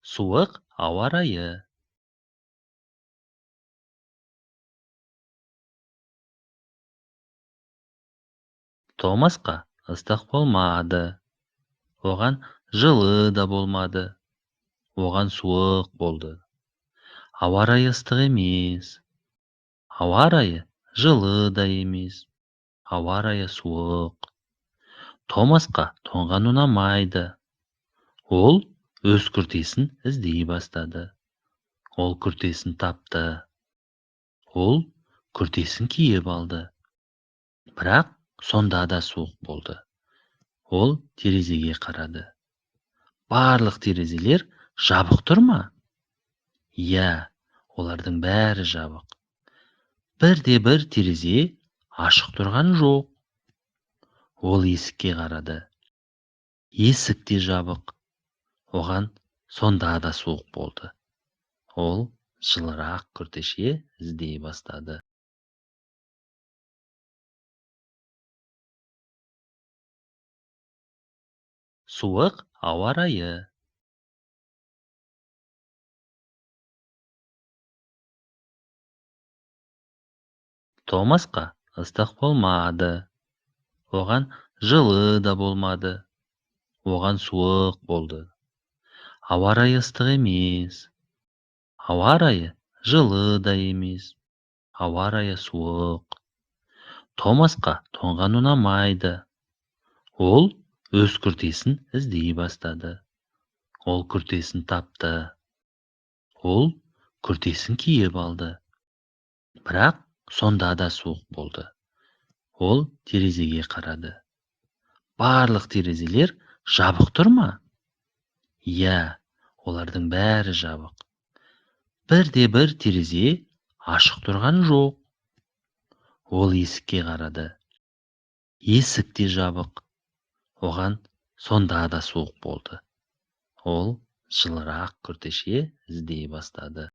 Суық ауа райы. Томасқа ыстық болмады. Оған жылы да болмады. Оған суық болды. Ауа райы ыстық емес. Ауа райы жылы да емес. Ауа райы суық. Томасқа тоңған ұнамайды. Ол өз күртесін іздей бастады. Ол күртесін тапты. Ол күртесін киіп алды. Бірақ сонда да суық болды. Ол терезеге қарады. Барлық терезелер жабық тұр ма? Иә, олардың бәрі жабық. Бірде-бір терезе ашық тұрған жоқ. Ол есікке қарады. Есік те жабық. Оған сонда да суық болды. Ол жылырақ күртеше іздей бастады. Суық ауа райы. Томасқа ыстық болмады. Оған жылы да болмады. Оған суық болды. Ауа райы ыстық емес. Ауа райы жылы да емес. Ауа райы суық. Томасқа тоңған ұнамайды. Ол өз күртесін іздей бастады. Ол күртесін тапты. Ол күртесін киіп алды. Бірақ сонда да суық болды. Ол терезеге қарады. Барлық терезелер жабық тұр ма? Иә, олардың бәрі жабық. Бірде-бір терезе ашық тұрған жоқ. Ол есікке қарады. Есік те жабық. Оған сонда да суық болды. Ол жылырақ күртеше іздей бастады.